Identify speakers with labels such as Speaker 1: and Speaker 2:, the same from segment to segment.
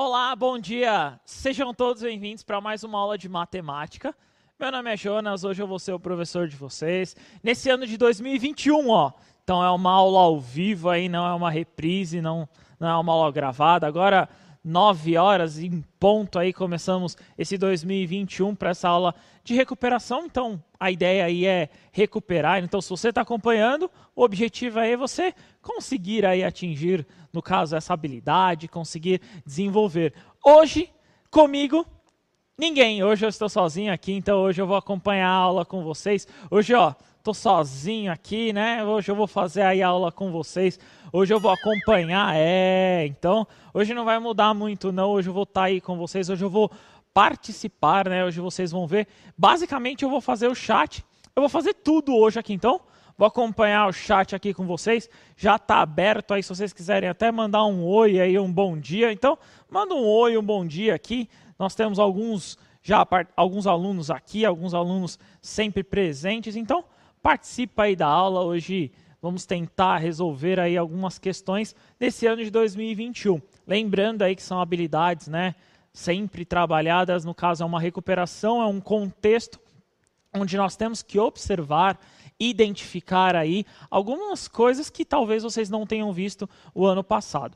Speaker 1: Olá, bom dia! Sejam todos bem-vindos para mais uma aula de matemática. Meu nome é Jonas, hoje eu vou ser o professor de vocês. Nesse ano de 2021, então é uma aula ao vivo aí, não é uma reprise, não é uma aula gravada. Agora, 9 horas em ponto aí, começamos esse 2021 para essa aula de recuperação. Então, a ideia aí é recuperar. Então, se você está acompanhando, o objetivo aí é você conseguir aí atingir, no caso, essa habilidade, conseguir desenvolver. Hoje, comigo, ninguém. Hoje eu estou sozinho aqui, então hoje eu vou acompanhar a aula com vocês. Hoje, estou sozinho aqui, né? Hoje eu vou fazer aí a aula com vocês. Hoje eu vou acompanhar, então, hoje não vai mudar muito não. Hoje eu vou estar aí com vocês, hoje eu vou participar, né? Hoje vocês vão ver. Basicamente eu vou fazer o chat. Eu vou fazer tudo hoje aqui, então. Vou acompanhar o chat aqui com vocês. Já está aberto aí, se vocês quiserem até mandar um oi aí, um bom dia. Então, manda um oi, um bom dia aqui. Nós temos alguns alunos aqui, alguns alunos sempre presentes. Então, participa aí da aula. Hoje vamos tentar resolver aí algumas questões desse ano de 2021. Lembrando aí que são habilidades, né, sempre trabalhadas. No caso, é uma recuperação, é um contexto onde nós temos que observar, identificar aí algumas coisas que talvez vocês não tenham visto o ano passado.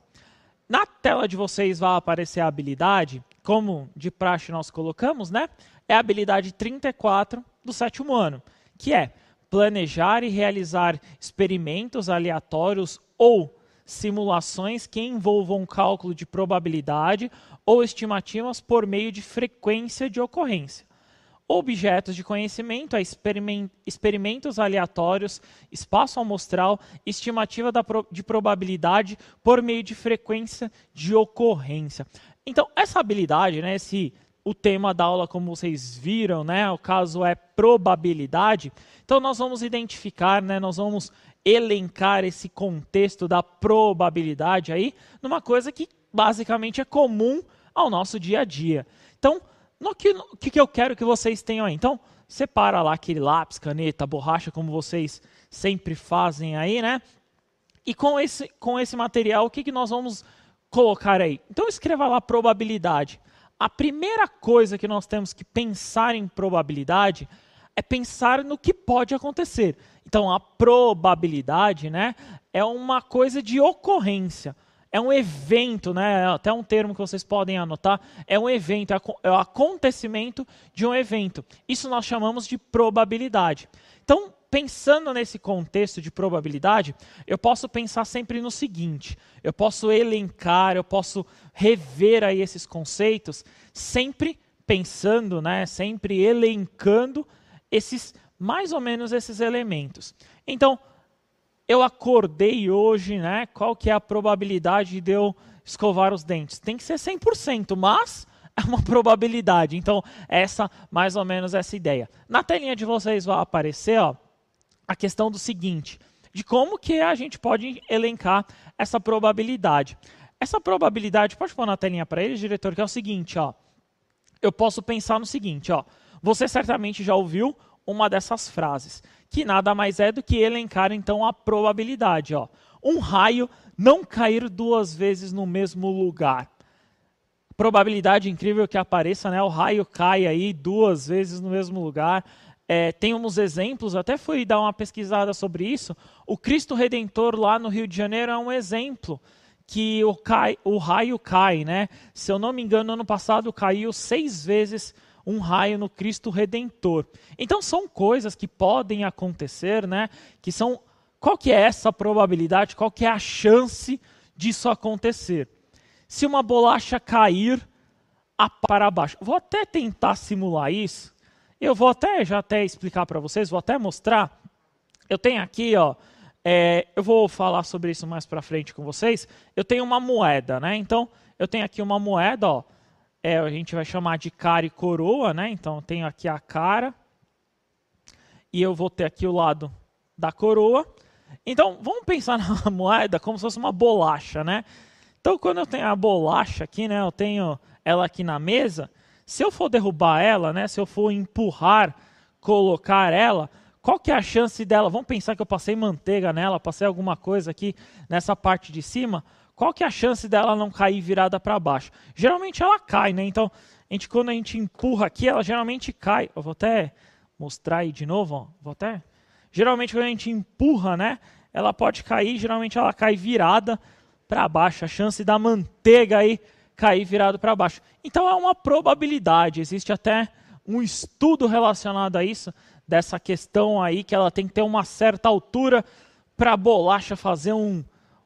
Speaker 1: Na tela de vocês vai aparecer a habilidade, como de praxe nós colocamos, né? É a habilidade 34 do 7º ano, que é planejar e realizar experimentos aleatórios ou simulações que envolvam cálculo de probabilidade ou estimativas por meio de frequência de ocorrência. Objetos de conhecimento, experimentos aleatórios, espaço amostral, estimativa de probabilidade por meio de frequência de ocorrência. Então, essa habilidade, né, o tema da aula, como vocês viram, né, o caso é probabilidade. Então, nós vamos identificar, né, nós vamos elencar esse contexto da probabilidade aí, numa coisa que basicamente é comum ao nosso dia a dia. Então, o que eu quero que vocês tenham aí? Então, separa lá aquele lápis, caneta, borracha, como vocês sempre fazem aí, né? E com esse material, o que nós vamos colocar aí? Então, escreva lá probabilidade. A primeira coisa que nós temos que pensar em probabilidade é pensar no que pode acontecer. Então, a probabilidade, né, é uma coisa de ocorrência. É um evento, né? Até um termo que vocês podem anotar, é um evento, é o acontecimento de um evento. Isso nós chamamos de probabilidade. Então, pensando nesse contexto de probabilidade, eu posso pensar sempre no seguinte, eu posso elencar, eu posso rever aí esses conceitos, sempre pensando, né? Sempre elencando mais ou menos esses elementos. Então, eu acordei hoje, né? Qual que é a probabilidade de eu escovar os dentes? Tem que ser 100%, mas é uma probabilidade. Então, mais ou menos essa ideia. Na telinha de vocês vai aparecer, a questão do seguinte, de como que a gente pode elencar essa probabilidade. Essa probabilidade, pode pôr na telinha para eles, diretor, que é o seguinte, eu posso pensar no seguinte, você certamente já ouviu uma dessas frases, que nada mais é do que elencar, então, a probabilidade. Um raio não cair 2 vezes no mesmo lugar. Probabilidade incrível que apareça, né? O raio cai aí 2 vezes no mesmo lugar. Tem uns exemplos, até fui dar uma pesquisada sobre isso. O Cristo Redentor lá no Rio de Janeiro é um exemplo que o raio cai, né? Se eu não me engano, no ano passado caiu 6 vezes um raio no Cristo Redentor. Então são coisas que podem acontecer, né? Qual que é essa probabilidade? Qual que é a chance disso acontecer? Se uma bolacha cair para baixo, vou até tentar simular isso. Eu vou já até explicar para vocês, vou até mostrar. Eu tenho aqui, eu vou falar sobre isso mais para frente com vocês. Eu tenho uma moeda, né? Então eu tenho aqui uma moeda, a gente vai chamar de cara e coroa, né? Então, eu tenho aqui a cara e eu vou ter aqui o lado da coroa. Então, vamos pensar na moeda como se fosse uma bolacha, né? Então, quando eu tenho a bolacha aqui, né? Eu tenho ela aqui na mesa. Se eu for derrubar ela, né? Se eu for empurrar, colocar ela, qual que é a chance dela? Vamos pensar que eu passei manteiga nela, passei alguma coisa aqui nessa parte de cima. qual que é a chance dela não cair virada para baixo? Geralmente ela cai, né? Então, quando a gente empurra aqui, ela geralmente cai. Eu vou até mostrar aí de novo, ó. Geralmente quando a gente empurra, né? Ela pode cair, geralmente ela cai virada para baixo. A chance da manteiga aí cair virado para baixo. Então é uma probabilidade, existe até um estudo relacionado a isso, dessa questão aí que ela tem que ter uma certa altura para a bolacha fazer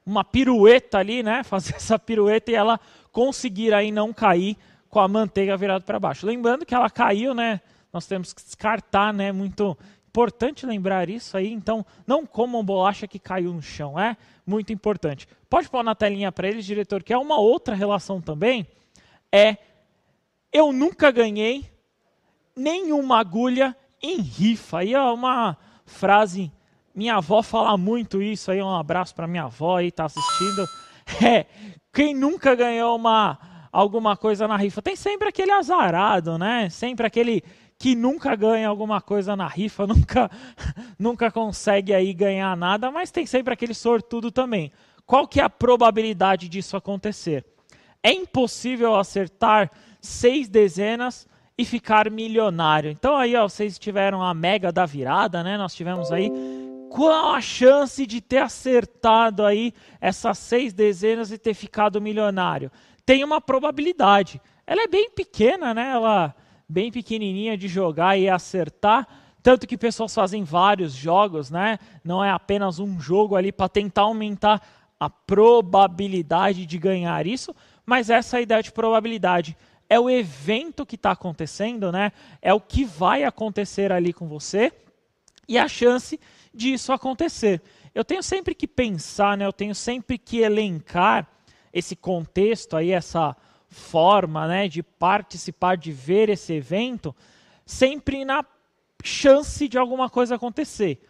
Speaker 1: uma pirueta ali, né? Fazer essa pirueta e ela conseguir aí não cair com a manteiga virada para baixo. Lembrando que ela caiu, né? Nós temos que descartar, né? Muito importante lembrar isso aí. Então, não comam bolacha que caiu no chão, é muito importante. Pode pôr na telinha para eles, diretor, que é uma outra relação também. Eu nunca ganhei nenhuma agulha em rifa. Aí é uma frase, minha avó fala muito isso aí, um abraço para minha avó aí, tá assistindo. Quem nunca ganhou alguma coisa na rifa? Tem sempre aquele azarado, né? Sempre aquele que nunca ganha alguma coisa na rifa, nunca consegue aí ganhar nada, mas tem sempre aquele sortudo também. Qual que é a probabilidade disso acontecer? É impossível acertar 6 dezenas e ficar milionário. Então aí, ó, vocês tiveram a mega da virada, né? Nós tivemos aí. Qual a chance de ter acertado aí essas 6 dezenas e ter ficado milionário? Tem uma probabilidade. Ela é bem pequena, né? Ela bem pequenininha de jogar e acertar. Tanto que pessoas fazem vários jogos, né? Não é apenas um jogo ali para tentar aumentar a probabilidade de ganhar isso, mas essa é a ideia de probabilidade. É o evento que está acontecendo, né? É o que vai acontecer ali com você e a chance disso acontecer. Eu tenho sempre que pensar, né? Eu tenho sempre que elencar esse contexto aí, essa forma, né, de participar, de ver esse evento, sempre na chance de alguma coisa acontecer.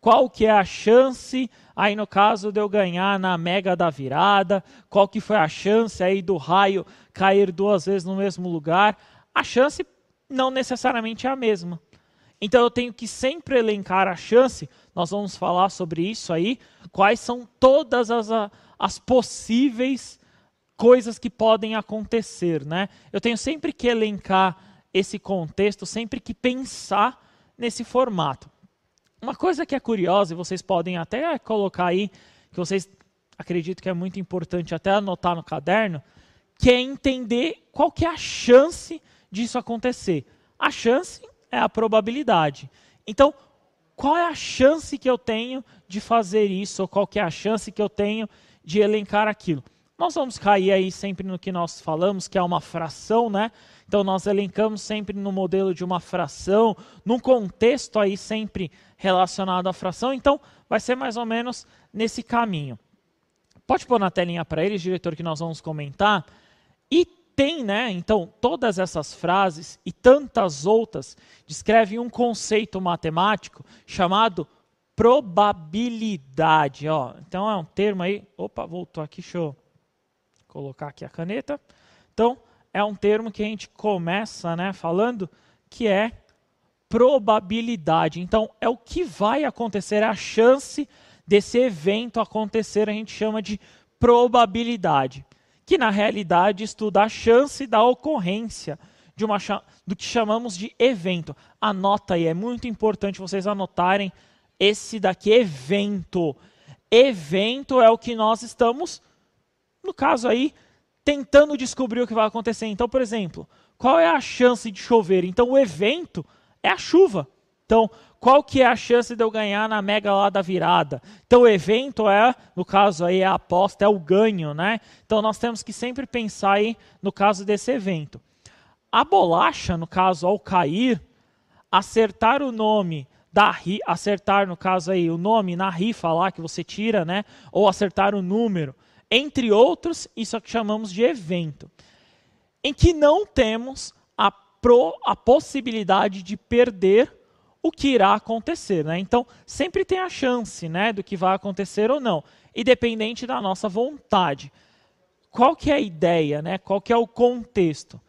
Speaker 1: Qual que é a chance, aí no caso de eu ganhar na mega da virada, qual que foi a chance aí do raio cair 2 vezes no mesmo lugar? A chance não necessariamente é a mesma. Então eu tenho que sempre elencar a chance, nós vamos falar sobre isso aí, quais são todas as possíveis coisas que podem acontecer, né? Eu tenho sempre que elencar esse contexto, sempre que pensar nesse formato. Uma coisa que é curiosa, e vocês podem até colocar aí, que vocês acreditam que é muito importante até anotar no caderno, que é entender qual que é a chance disso acontecer. A chance é a probabilidade. Então, qual é a chance que eu tenho de fazer isso, ou qual que é a chance que eu tenho de elencar aquilo? Nós vamos cair aí sempre no que nós falamos, que é uma fração, né? Então nós elencamos sempre no modelo de uma fração, num contexto aí sempre relacionado à fração, então vai ser mais ou menos nesse caminho. Pode pôr na telinha para eles, diretor, que nós vamos comentar. E tem, né? Então todas essas frases e tantas outras descrevem um conceito matemático chamado probabilidade. Ó. Então é um termo aí, opa, voltou aqui, show. Colocar aqui a caneta. Então, é um termo que a gente começa, né, falando que é probabilidade. Então, é o que vai acontecer, a chance desse evento acontecer, a gente chama de probabilidade. Que, na realidade, estuda a chance da ocorrência do que chamamos de evento. Anota aí, é muito importante vocês anotarem esse daqui, evento. Evento é o que nós estamos, no caso aí, tentando descobrir o que vai acontecer. Então, por exemplo, qual é a chance de chover? Então, o evento é a chuva. Então, qual que é a chance de eu ganhar na mega lá da virada? Então, o evento é, no caso aí, a aposta, é o ganho, né? Então, nós temos que sempre pensar aí no caso desse evento. A bolacha, no caso, ao cair, acertar o nome acertar, no caso aí, o nome na rifa lá que você tira, né? Ou acertar o número, entre outros, isso é o que chamamos de evento, em que não temos a possibilidade de perder o que irá acontecer, né? Então, sempre tem a chance, né, do que vai acontecer ou não, independente da nossa vontade. Qual que é a ideia, né? Qual que é o contexto?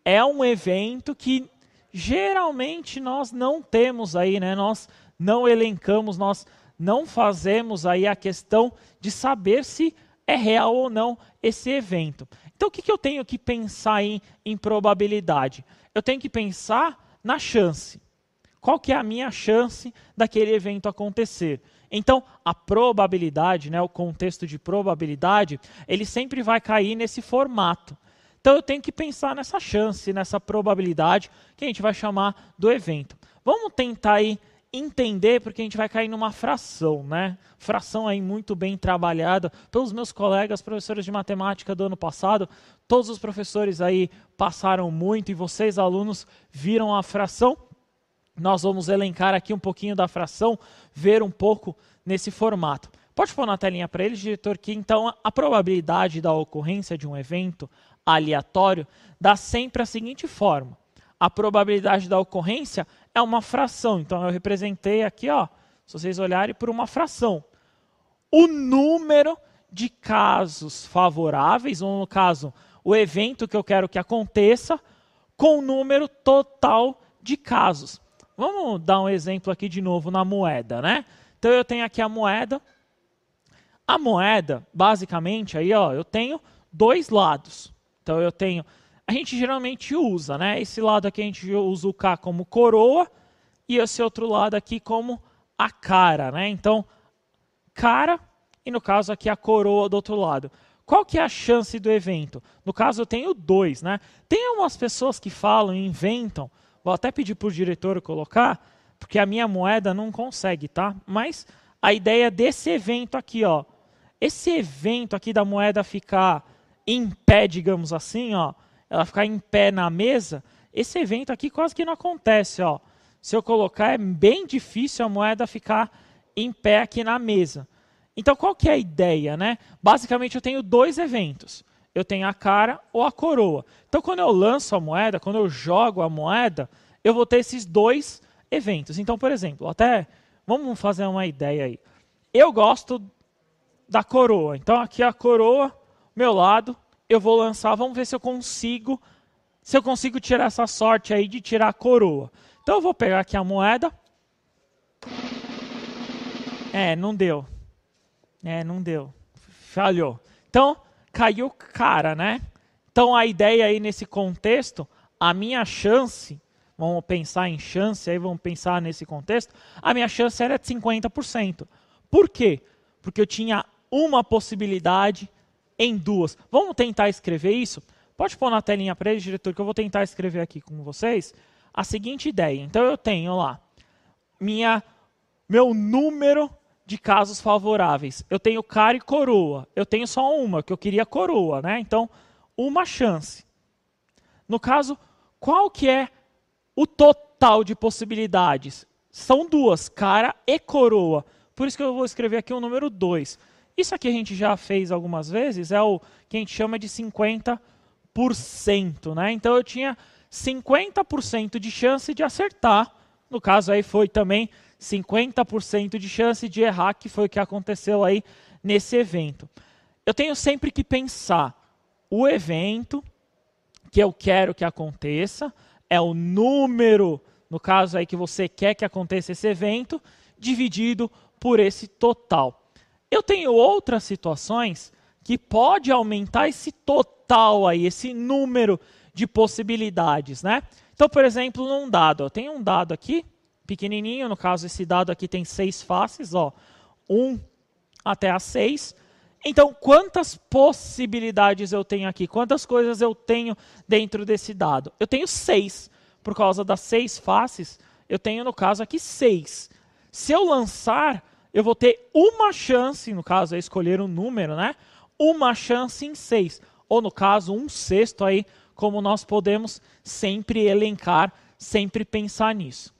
Speaker 1: É um evento que geralmente nós não temos aí, né? Nós não elencamos, nós não fazemos aí a questão de saber se é real ou não esse evento. Então, o que eu tenho que pensar aí em probabilidade? Eu tenho que pensar na chance. Qual que é a minha chance daquele evento acontecer? Então, a probabilidade, né, o contexto de probabilidade, ele sempre vai cair nesse formato. Então, eu tenho que pensar nessa chance, nessa probabilidade, que a gente vai chamar do evento. Vamos tentar aí entender, porque a gente vai cair numa fração, né? Fração aí muito bem trabalhada pelos meus colegas, professores de matemática do ano passado. Todos os professores aí passaram muito e vocês, alunos, viram a fração. Nós vamos elencar aqui um pouquinho da fração, ver um pouco nesse formato. Pode pôr na telinha para eles, diretor, que então a probabilidade da ocorrência de um evento aleatório dá sempre a seguinte forma. A probabilidade da ocorrência é uma fração, então eu representei aqui, ó, se vocês olharem, por uma fração. O número de casos favoráveis, ou no caso, o evento que eu quero que aconteça, com o número total de casos. Vamos dar um exemplo aqui de novo na moeda, né? Então eu tenho aqui a moeda. A moeda, basicamente, aí, ó, eu tenho dois lados. Então eu tenho... A gente geralmente usa, né? Esse lado aqui a gente usa o K como coroa e esse outro lado aqui como a cara, né? Então, cara e no caso aqui a coroa do outro lado. Qual que é a chance do evento? No caso eu tenho 2, né? Tem umas pessoas que falam e inventam, vou até pedir para o diretor colocar, porque a minha moeda não consegue, tá? Mas a ideia desse evento aqui, ó, esse evento aqui da moeda ficar em pé, digamos assim, ó, ela ficar em pé na mesa, esse evento aqui quase que não acontece, ó. Se eu colocar, é bem difícil a moeda ficar em pé aqui na mesa. Então, qual que é a ideia, né? Basicamente, eu tenho dois eventos. Eu tenho a cara ou a coroa. Então, quando eu lanço a moeda, quando eu jogo a moeda, eu vou ter esses dois eventos. Então, por exemplo, até vamos fazer uma ideia aí. Eu gosto da coroa. Então, aqui a coroa, meu lado, eu vou lançar, vamos ver se eu consigo tirar essa sorte aí de tirar a coroa. Então eu vou pegar aqui a moeda. Não deu. Não deu. Falhou. Então, caiu cara, né? Então a ideia aí nesse contexto, a minha chance, vamos pensar em chance, aí vamos pensar nesse contexto, a minha chance era de 50%. Por quê? Porque eu tinha uma possibilidade em duas. Vamos tentar escrever isso? Pode pôr na telinha para ele, diretor, que eu vou tentar escrever aqui com vocês a seguinte ideia. Então eu tenho lá meu número de casos favoráveis. Eu tenho cara e coroa. Eu tenho só uma, que eu queria coroa, né? Então, uma chance. No caso, qual que é o total de possibilidades? São duas, cara e coroa. Por isso que eu vou escrever aqui o número 2. Isso aqui a gente já fez algumas vezes, é o que a gente chama de 50%, né? Então eu tinha 50% de chance de acertar. No caso aí foi também 50% de chance de errar, que foi o que aconteceu aí nesse evento. Eu tenho sempre que pensar o evento que eu quero que aconteça, é o número, no caso aí que você quer que aconteça esse evento, dividido por esse total. Eu tenho outras situações que pode aumentar esse total aí, esse número de possibilidades, né? Então, por exemplo, num dado, eu tenho um dado aqui, pequenininho, no caso esse dado aqui tem 6 faces, ó, 1 até a 6. Então, quantas possibilidades eu tenho aqui? Quantas coisas eu tenho dentro desse dado? Eu tenho 6. Por causa das 6 faces, eu tenho, no caso aqui, 6. Se eu lançar, eu vou ter uma chance, no caso é escolher um número, né? Uma chance em 6. Ou no caso, 1/6 aí, como nós podemos sempre elencar, sempre pensar nisso.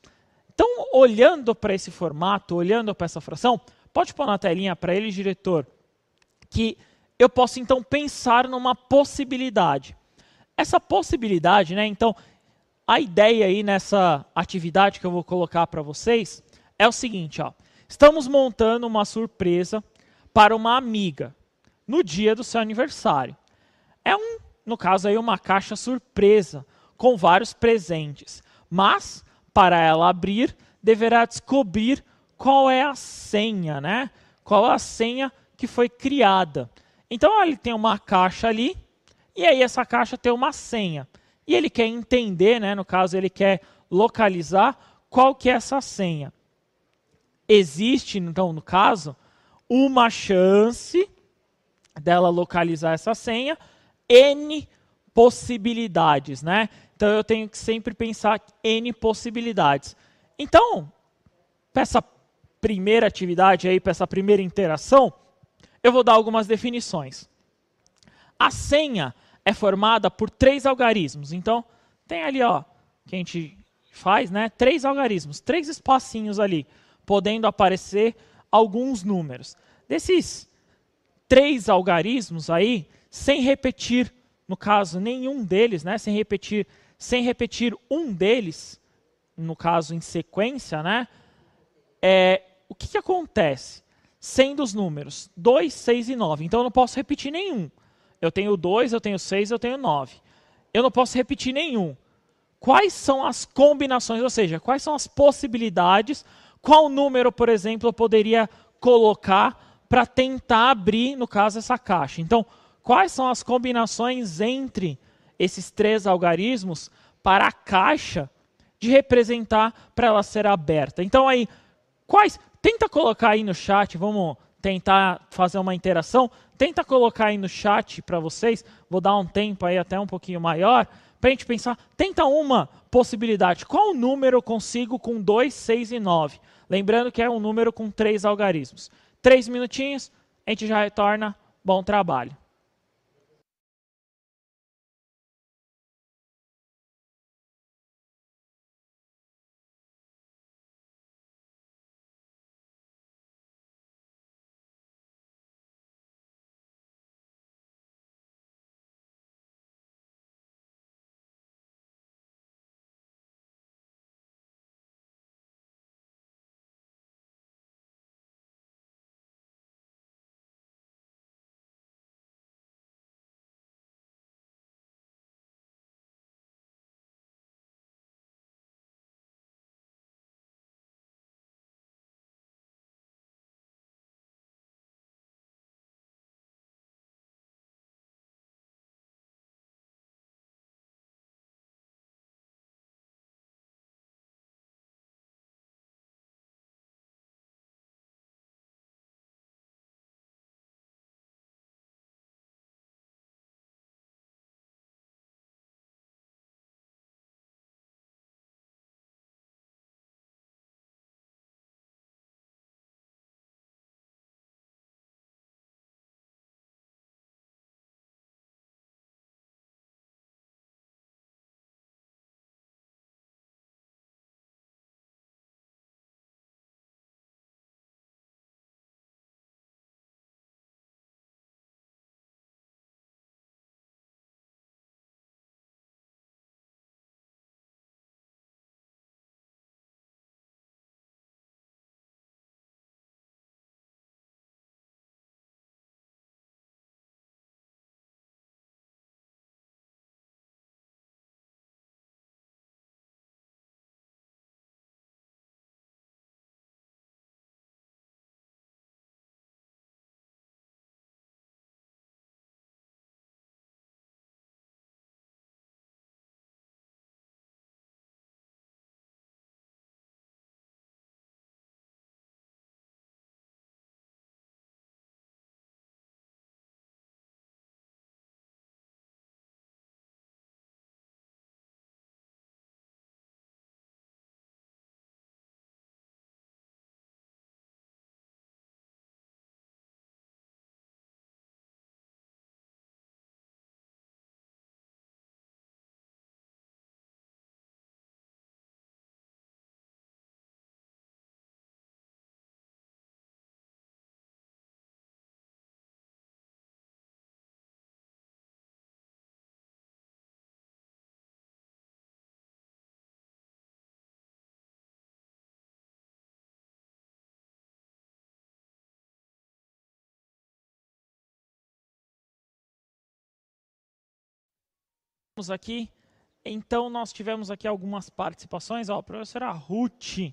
Speaker 1: Então, olhando para esse formato, olhando para essa fração, pode pôr na telinha para ele, diretor, que eu posso então pensar numa possibilidade. Essa possibilidade, né? Então, a ideia aí nessa atividade que eu vou colocar para vocês é o seguinte, ó. Estamos montando uma surpresa para uma amiga no dia do seu aniversário. No caso aí, uma caixa surpresa com vários presentes. Mas, para ela abrir, deverá descobrir qual é a senha, né? Qual é a senha que foi criada. Então ele tem uma caixa ali, e aí essa caixa tem uma senha. E ele quer entender, né, no caso ele quer localizar qual que é essa senha. Existe, então, no caso, uma chance dela localizar essa senha, N possibilidades, né? Então eu tenho que sempre pensar N possibilidades. Então, para essa primeira atividade aí, para essa primeira interação, eu vou dar algumas definições. A senha é formada por 3 algarismos. Então, tem ali, ó, que a gente faz, né? 3 algarismos, 3 espacinhos ali, podendo aparecer alguns números. Desses 3 algarismos aí, sem repetir, no caso, nenhum deles, né? Sem repetir um deles, no caso, em sequência, né? O que acontece? Sendo os números 2, 6 e 9. Então, eu não posso repetir nenhum. Eu tenho 2, eu tenho 6, eu tenho 9. Eu não posso repetir nenhum. Quais são as combinações, ou seja, quais são as possibilidades? Qual número, por exemplo, eu poderia colocar para tentar abrir, no caso, essa caixa? Então, quais são as combinações entre esses 3 algarismos para a caixa de representar para ela ser aberta? Então, aí, quais? Tenta colocar aí no chat, vamos tentar fazer uma interação. Tenta colocar aí no chat para vocês, vou dar um tempo aí até um pouquinho maior, para a gente pensar, tenta uma possibilidade. Qual número eu consigo com 2, 6 e 9? Lembrando que é um número com 3 algarismos. 3 minutinhos, a gente já retorna. Bom trabalho. Vamos aqui. Então, nós tivemos aqui algumas participações. Ó, a professora Ruth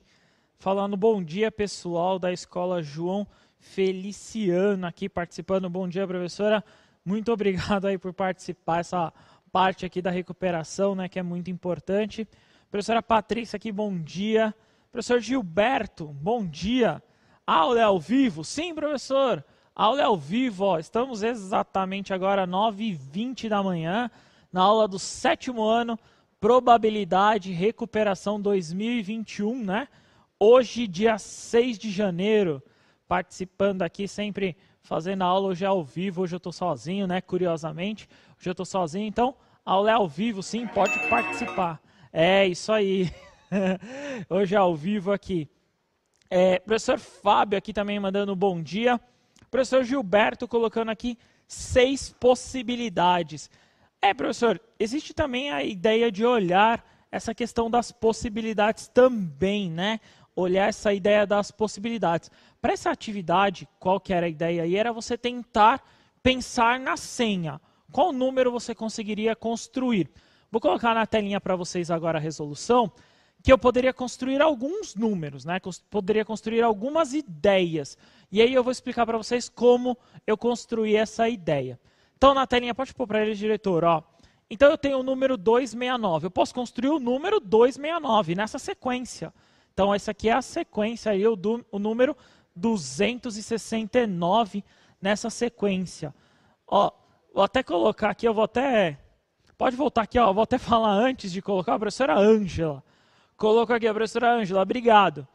Speaker 1: falando bom dia, pessoal da Escola João Feliciano aqui participando. Bom dia, professora. Muito obrigado aí por participar, essa parte aqui da recuperação, né, que é muito importante. Professora Patrícia aqui, bom dia. Professor Gilberto, bom dia. Aula é ao vivo? Sim, professor. Aula é ao vivo, ó. Estamos exatamente agora 9h20 da manhã, na aula do 7º ano, Probabilidade e Recuperação 2021, né? Hoje, dia 6 de janeiro, participando aqui, sempre fazendo a aula hoje ao vivo. Hoje eu estou sozinho, né? Curiosamente, hoje eu estou sozinho, então a aula é ao vivo, sim, pode participar. É, isso aí. Hoje é ao vivo aqui. Professor Fábio aqui também mandando um bom dia. Professor Gilberto colocando aqui 6 possibilidades. Professor, existe também a ideia de olhar essa questão das possibilidades também, né? Olhar essa ideia das possibilidades. Para essa atividade, qual que era a ideia aí? Era você tentar pensar na senha. Qual número você conseguiria construir? Vou colocar na telinha para vocês agora a resolução, que eu poderia construir alguns números, né? Poderia construir algumas ideias. E aí eu vou explicar para vocês como eu construí essa ideia. Então na telinha, pode pôr para eles, diretor, ó. Então eu tenho o número 269. Eu posso construir o número 269 nessa sequência. Então essa aqui é a sequência aí, o número 269 nessa sequência. Ó, vou até colocar aqui, pode voltar aqui, ó, vou até falar antes de colocar a professora Ângela. Coloco aqui a professora Ângela, obrigado.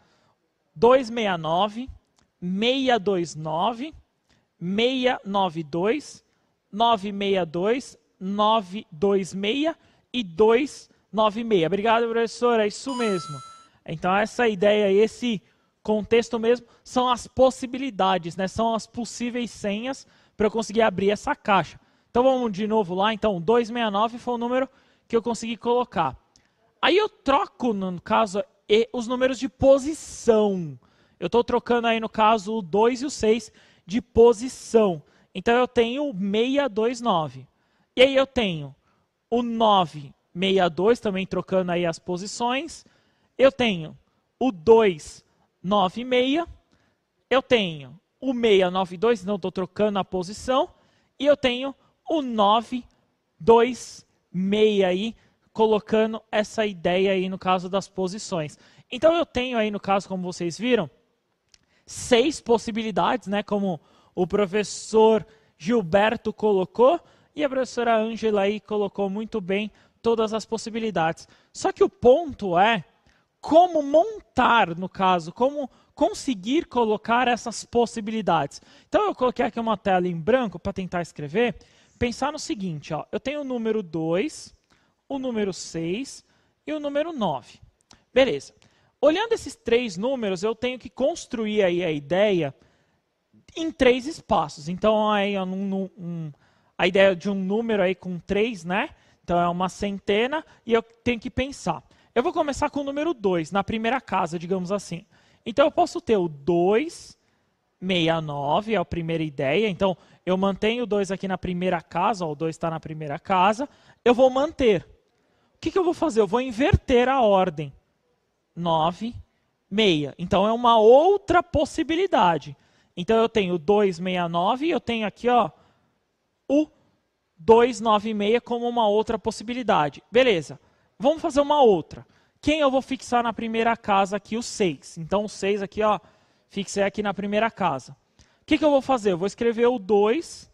Speaker 1: 269, 629, 692, 962, 926 e 296. Obrigado, professora, é isso mesmo. Então essa ideia, esse contexto mesmo, são as possibilidades, né? São as possíveis senhas para eu conseguir abrir essa caixa. Então vamos de novo lá, então 269 foi o número que eu consegui colocar. Aí eu troco, no caso, os números de posição. Eu estou trocando aí, no caso, o 2 e o 6 de posição. Então eu tenho o 629. E aí eu tenho o 962, também trocando aí as posições. Eu tenho o 296. Eu tenho o 692, não estou trocando a posição. E eu tenho o 926 aí, colocando essa ideia aí no caso das posições. Então eu tenho aí no caso, como vocês viram, 6 possibilidades, né, como o professor Gilberto colocou, e a professora Ângela aí colocou muito bem todas as possibilidades. Só que o ponto é como montar, no caso, como conseguir colocar essas possibilidades. Então eu coloquei aqui uma tela em branco para tentar escrever, pensar no seguinte, ó, eu tenho o número 2, o número 6 e o número 9. Beleza. Olhando esses 3 números, eu tenho que construir aí a ideia em 3 espaços. Então, aí, a ideia de um número aí com 3, né? Então, é uma centena e eu tenho que pensar. Eu vou começar com o número 2, na primeira casa, digamos assim. Então, eu posso ter o 269, é a primeira ideia. Então, eu mantenho o 2 aqui na primeira casa, ó, o 2 está na primeira casa. Eu vou manter. O que eu vou fazer? Eu vou inverter a ordem. 9, 6. Então, é uma outra possibilidade. Então, eu tenho o 269 e eu tenho aqui, ó, o 296 como uma outra possibilidade. Beleza. Vamos fazer uma outra. Quem eu vou fixar na primeira casa aqui? O 6. Então, o 6 aqui, ó, fixei aqui na primeira casa. O que eu vou fazer? Eu vou escrever o 2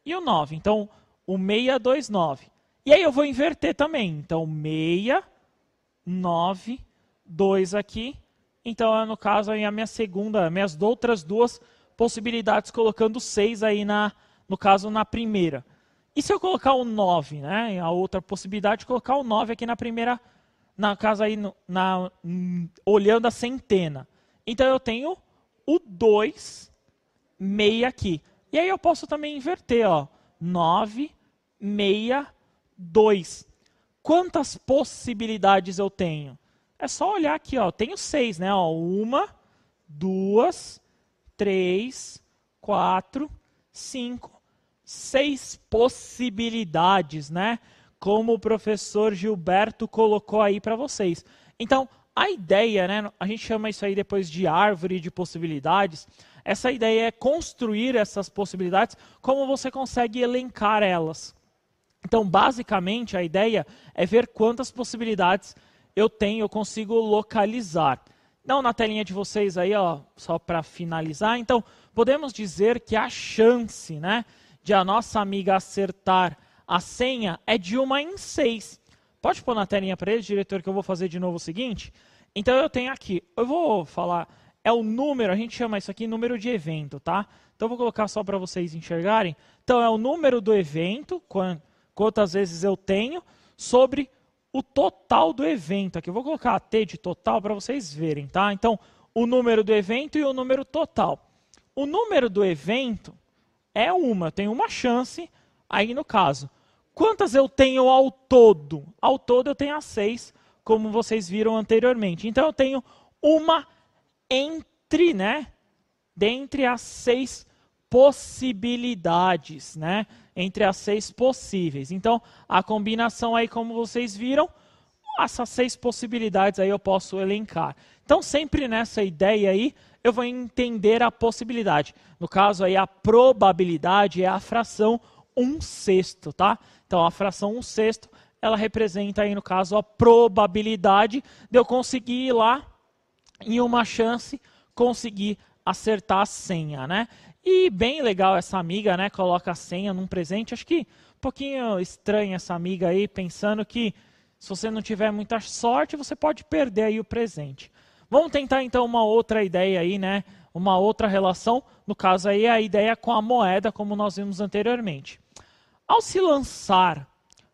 Speaker 1: e o 9. Então, o 629. E aí eu vou inverter também. Então, 6, 9, 2 aqui. Então, no caso, aí minhas outras 2 possibilidades, colocando 6 aí, no caso, na primeira. E se eu colocar o 9, né? A outra possibilidade é colocar o 9 aqui na primeira, na casa aí, olhando a centena. Então, eu tenho o 2, 6 aqui. E aí eu posso também inverter, ó. 9, 6, 2. Quantas possibilidades eu tenho? É só olhar aqui, ó. Eu tenho 6, né? Ó, 1, 2, 3, 4, 5, 6 possibilidades, né? Como o professor Gilberto colocou aí para vocês. Então, a ideia, né, a gente chama isso aí depois de árvore de possibilidades. Essa ideia é construir essas possibilidades, como você consegue elencar elas. Então, basicamente, a ideia é ver quantas possibilidades eu tenho, eu consigo localizar. Então, na telinha de vocês aí, ó, só para finalizar, então, podemos dizer que a chance, né, de a nossa amiga acertar a senha é de 1 em 6. Pode pôr na telinha para eles, diretor, que eu vou fazer de novo o seguinte? Então, eu tenho aqui, eu vou falar, é o número, a gente chama isso aqui número de evento, tá? Então, eu vou colocar só para vocês enxergarem. Então, é o número do evento, quantas vezes eu tenho, sobre o total do evento. Aqui eu vou colocar a T de total para vocês verem, tá? Então, o número do evento e o número total. O número do evento é uma, eu tenho uma chance aí no caso. Quantas eu tenho ao todo? Ao todo eu tenho as 6, como vocês viram anteriormente. Então eu tenho uma entre, né? Dentre as 6 possibilidades, né? Entre as 6 possíveis. Então, a combinação aí, como vocês viram, essas 6 possibilidades aí eu posso elencar. Então, sempre nessa ideia aí, eu vou entender a possibilidade. No caso aí, a probabilidade é a fração 1/6, tá? Então, a fração 1/6, ela representa aí, no caso, a probabilidade de eu conseguir ir lá, em uma chance, conseguir acertar a senha, né? E bem legal essa amiga, né? Coloca a senha num presente. Acho que um pouquinho estranha essa amiga aí, pensando que se você não tiver muita sorte, você pode perder aí o presente. Vamos tentar então uma outra ideia aí, né? Uma outra relação. No caso aí, a ideia com a moeda, como nós vimos anteriormente. Ao se lançar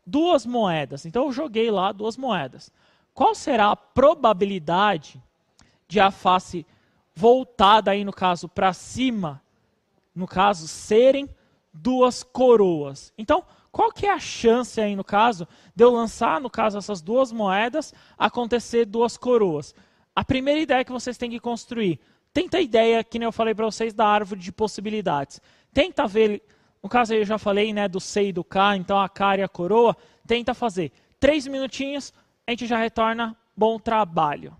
Speaker 1: 2 moedas, então eu joguei lá 2 moedas. Qual será a probabilidade de a face voltada aí, no caso, para cima, no caso, serem 2 coroas? Então, qual que é a chance aí, no caso, de eu lançar, no caso, essas 2 moedas, acontecer 2 coroas? A primeira ideia que vocês têm que construir, tenta a ideia, que nem eu falei para vocês, da árvore de possibilidades. Tenta ver, no caso aí eu já falei, né, do C e do K, então a cara e a coroa, tenta fazer 3 minutinhos, a gente já retorna. Bom trabalho!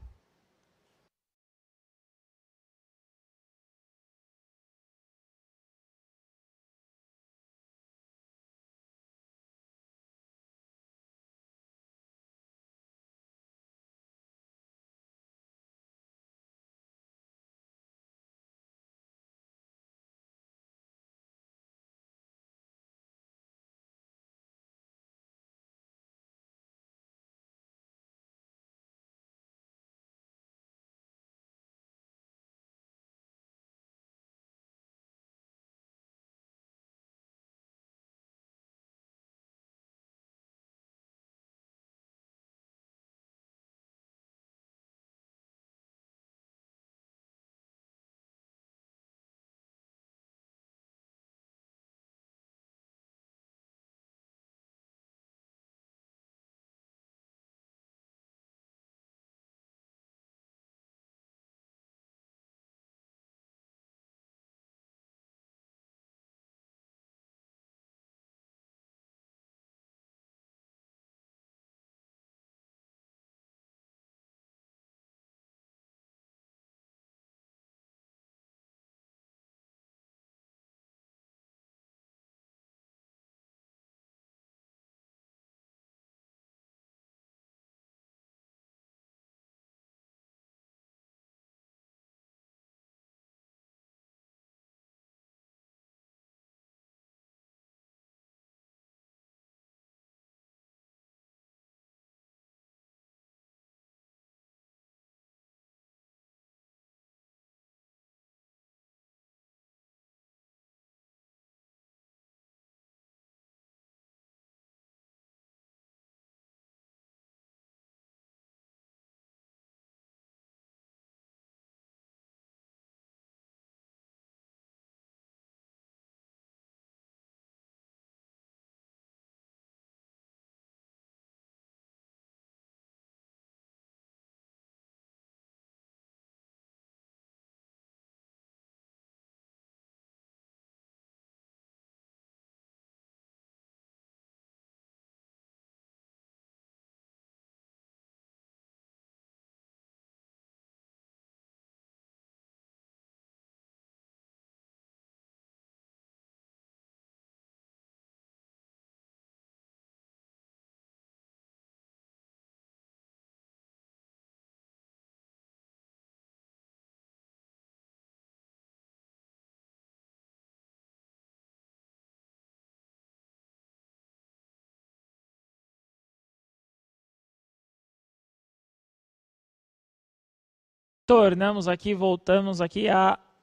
Speaker 1: Retornamos aqui, voltamos aqui.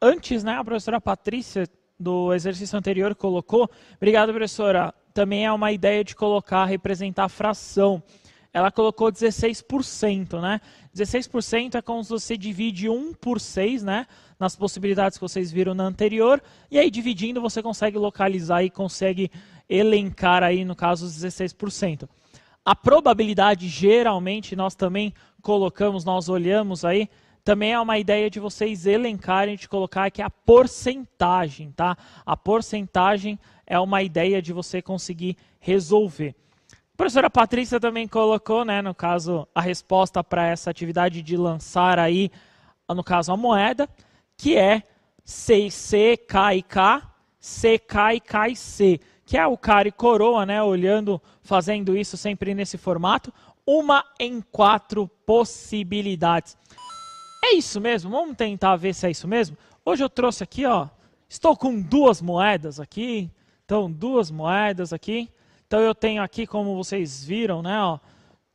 Speaker 1: Antes, né, a professora Patrícia, do exercício anterior, colocou. Obrigado, professora. Também é uma ideia de colocar, representar a fração. Ela colocou 16%, né? 16% é como se você divide 1 por 6, né? Nas possibilidades que vocês viram na anterior. E aí, dividindo, você consegue localizar e consegue elencar aí, no caso, os 16%. A probabilidade, geralmente, nós também colocamos, nós olhamos aí, também é uma ideia de vocês elencarem, de colocar aqui a porcentagem, tá? A porcentagem é uma ideia de você conseguir resolver. A professora Patrícia também colocou, né, no caso, a resposta para essa atividade de lançar aí, no caso, a moeda, que é C, K e K, CK e K e C, que é o cara e coroa, né, olhando, fazendo isso sempre nesse formato, 1 em 4 possibilidades. É isso mesmo? Vamos tentar ver se é isso mesmo? Hoje eu trouxe aqui, ó, estou com 2 moedas aqui, então 2 moedas aqui. Então eu tenho aqui, como vocês viram, né, ó,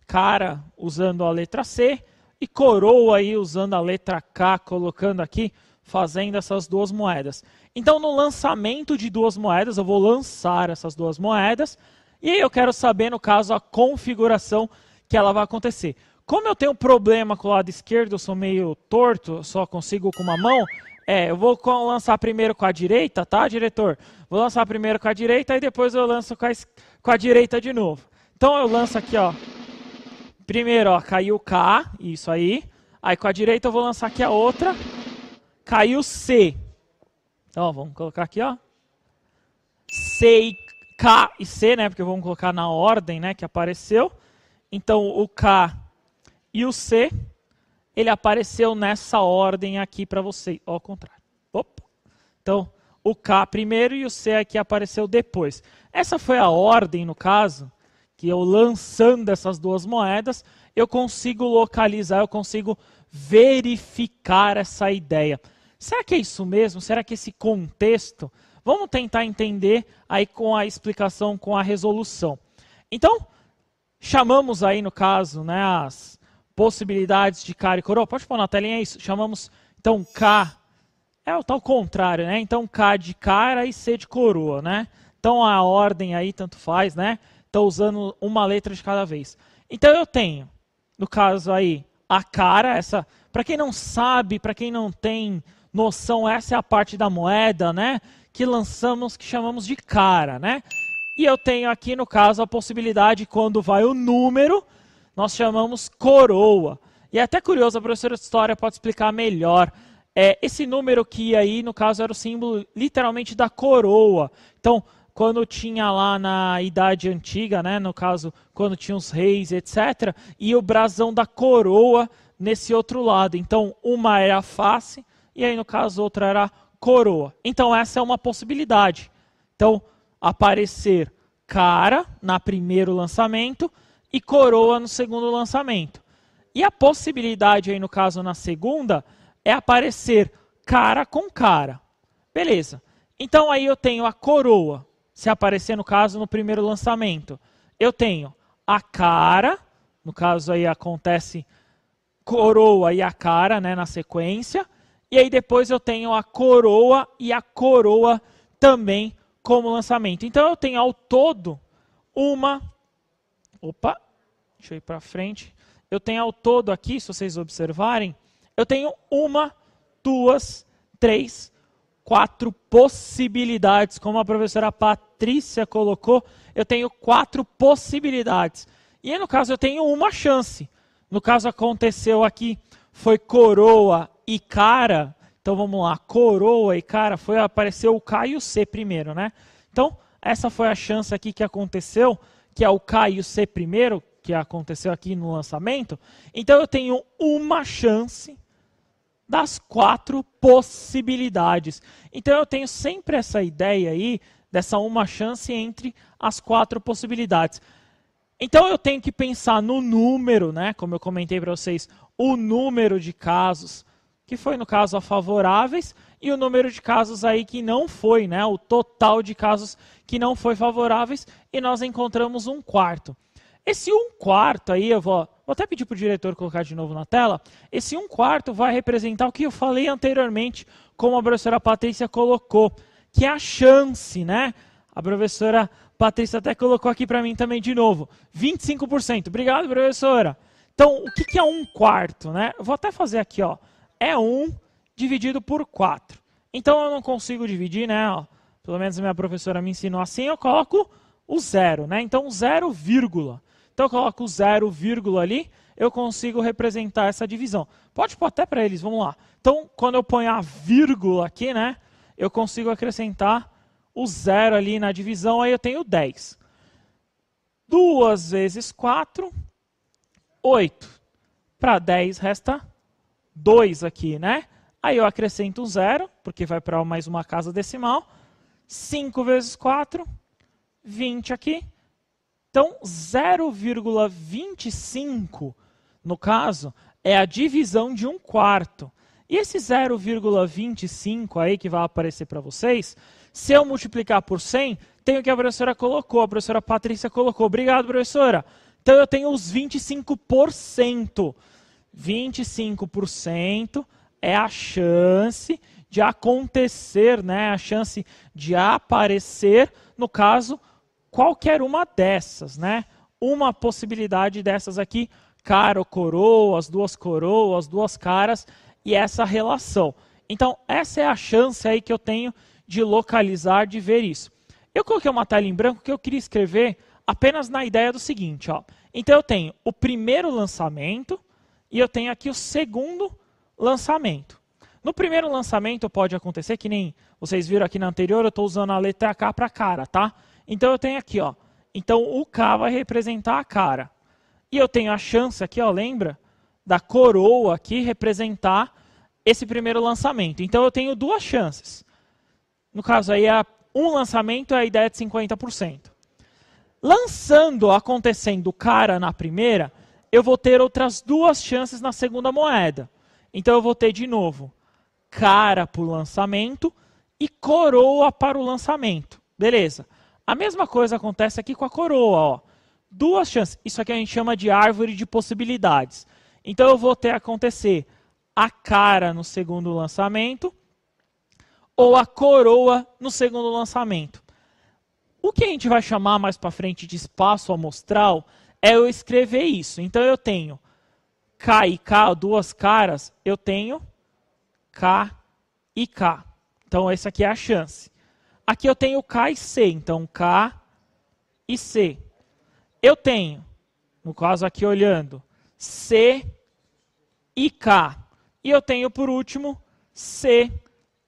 Speaker 1: cara usando a letra C e coroa aí usando a letra K, colocando aqui, fazendo essas 2 moedas. Então no lançamento de 2 moedas, eu vou lançar essas 2 moedas e aí eu quero saber, no caso, a configuração que ela vai acontecer. Como eu tenho problema com o lado esquerdo, eu sou meio torto, eu só consigo com uma mão, eu vou lançar primeiro com a direita, tá, diretor? Vou lançar primeiro com a direita e depois eu lanço com a direita de novo. Então eu lanço aqui, ó. Primeiro, ó, caiu K, isso aí. Aí com a direita eu vou lançar aqui a outra. Caiu C. Então, ó, vamos colocar aqui, ó. C e K e C, né? Porque vamos colocar na ordem, né, que apareceu. Então o K e o C, ele apareceu nessa ordem aqui para vocês. Ó, ao contrário. Opa. Então, o K primeiro e o C aqui apareceu depois. Essa foi a ordem, no caso, que eu lançando essas 2 moedas, eu consigo localizar, eu consigo verificar essa ideia. Será que é isso mesmo? Será que esse contexto? Vamos tentar entender aí com a explicação, com a resolução. Então, chamamos aí, no caso, né, as possibilidades de cara e coroa. Pode pôr na telinha isso. Chamamos, então, K. É o tal contrário, né? Então, K de cara e C de coroa, né? Então, a ordem aí tanto faz, né? Estou usando uma letra de cada vez. Então, eu tenho, no caso aí, a cara, essa... Para quem não sabe, para quem não tem noção, essa é a parte da moeda, né? Que lançamos, que chamamos de cara, né? E eu tenho aqui, no caso, a possibilidade, quando vai o número, nós chamamos coroa. E é até curioso, a professora de história pode explicar melhor. Esse número que aí, no caso, era o símbolo literalmente da coroa. Então, quando tinha lá na Idade Antiga, né, no caso, quando tinha os reis, etc., e o brasão da coroa nesse outro lado. Então, uma era a face, e aí, no caso, outra era a coroa. Então, essa é uma possibilidade. Então, aparecer cara no primeiro lançamento e coroa no segundo lançamento. E a possibilidade aí, no caso, na segunda, é aparecer cara com cara. Beleza. Então aí eu tenho a coroa, se aparecer, no caso, no primeiro lançamento. Eu tenho a cara, no caso aí acontece coroa e a cara, né, na sequência. E aí depois eu tenho a coroa e a coroa também como lançamento. Então eu tenho ao todo uma... Opa, deixa eu ir para frente. Eu tenho ao todo aqui, se vocês observarem, eu tenho 1, 2, 3, 4 possibilidades. Como a professora Patrícia colocou, eu tenho 4 possibilidades. E aí, no caso, eu tenho uma chance. No caso, aconteceu aqui, foi coroa e cara. Então, vamos lá, coroa e cara, apareceu o K e o C primeiro, né? Então, essa foi a chance aqui que aconteceu, que é o K e o C primeiro, que aconteceu aqui no lançamento. Então, eu tenho uma chance das 4 possibilidades. Então eu tenho sempre essa ideia aí, dessa uma chance entre as 4 possibilidades. Então eu tenho que pensar no número, né? Como eu comentei para vocês, o número de casos, que foi no caso a favoráveis, e o número de casos aí que não foi, né? O total de casos que não foi favoráveis, e nós encontramos 1/4. Esse 1/4 aí, eu vou vou até pedir para o diretor colocar de novo na tela, esse 1/4 vai representar o que eu falei anteriormente, como a professora Patrícia colocou, que é a chance, né? A professora Patrícia até colocou aqui para mim também de novo, 25%. Obrigado, professora. Então, o que é 1/4, né? Eu vou até fazer aqui, ó. É 1 dividido por 4. Então, eu não consigo dividir, né? Ó, pelo menos a minha professora me ensinou assim, eu coloco o 0, né? Então, 0, então, eu coloco o 0, ali, eu consigo representar essa divisão. Pode pôr até para eles, vamos lá. Então, quando eu ponho a vírgula aqui, né? Eu consigo acrescentar o 0 ali na divisão, aí eu tenho 10. 2 vezes 4, 8. Para 10 resta 2 aqui, né? Aí eu acrescento um 0, porque vai para mais uma casa decimal. 5 vezes 4, 20 aqui. Então, 0,25, no caso, é a divisão de 1/4. E esse 0,25 aí que vai aparecer para vocês, se eu multiplicar por 100, tem o que a professora colocou, a professora Patrícia colocou. Obrigado, professora. Então, eu tenho os 25%. 25% é a chance de acontecer, né? A chance de aparecer, no caso, qualquer uma dessas, né? Uma possibilidade dessas aqui, cara ou coroa, as duas caras, e essa relação. Então, essa é a chance aí que eu tenho de localizar, de ver isso. Eu coloquei uma tela em branco que eu queria escrever apenas na ideia do seguinte, ó. Então, eu tenho o primeiro lançamento e eu tenho aqui o segundo lançamento. No primeiro lançamento pode acontecer, que nem vocês viram aqui na anterior, eu estou usando a letra K para cara, tá? Então, eu tenho aqui, ó. Então, o K vai representar a cara. E eu tenho a chance aqui, ó, lembra? Da coroa aqui representar esse primeiro lançamento. Então, eu tenho duas chances. No caso aí, um lançamento é a ideia de 50%. Lançando, acontecendo cara na primeira, eu vou ter outras duas chances na segunda moeda. Então, eu vou ter de novo cara para o lançamento e coroa para o lançamento. Beleza. A mesma coisa acontece aqui com a coroa, ó. Duas chances. Isso aqui a gente chama de árvore de possibilidades. Então, eu vou ter acontecer a cara no segundo lançamento ou a coroa no segundo lançamento. O que a gente vai chamar mais para frente de espaço amostral é eu escrever isso. Então, eu tenho K e K, duas caras, eu tenho K e K. Então, essa aqui é a chance. Aqui eu tenho K e C, então K e C. Eu tenho, no caso aqui olhando, C e K. E eu tenho, por último, C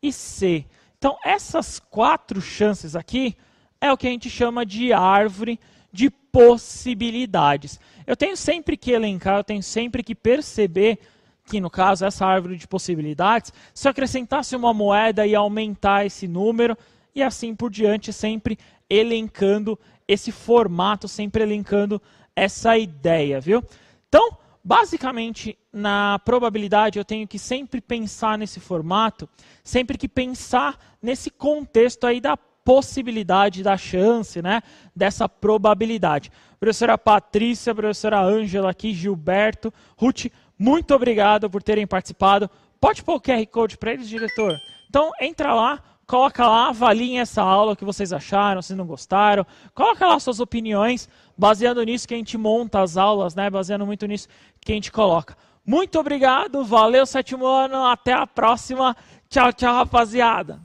Speaker 1: e C. Então, essas quatro chances aqui é o que a gente chama de árvore de possibilidades. Eu tenho sempre que elencar, eu tenho sempre que perceber que, no caso, essa árvore de possibilidades, se eu acrescentasse uma moeda e aumentar esse número, e assim por diante, sempre elencando esse formato, sempre elencando essa ideia, viu? Então, basicamente, na probabilidade, eu tenho que sempre pensar nesse formato, sempre que pensar nesse contexto aí da possibilidade, da chance, né? Dessa probabilidade. Professora Patrícia, professora Ângela aqui, Gilberto, Ruth, muito obrigado por terem participado. Pode pôr o QR Code para eles, diretor? Então, entra lá, coloca lá, avaliem essa aula, o que vocês acharam, se não gostaram. Coloca lá suas opiniões, baseando nisso que a gente monta as aulas, né? Baseando muito nisso que a gente coloca. Muito obrigado, valeu, sétimo ano, até a próxima. Tchau, tchau, rapaziada.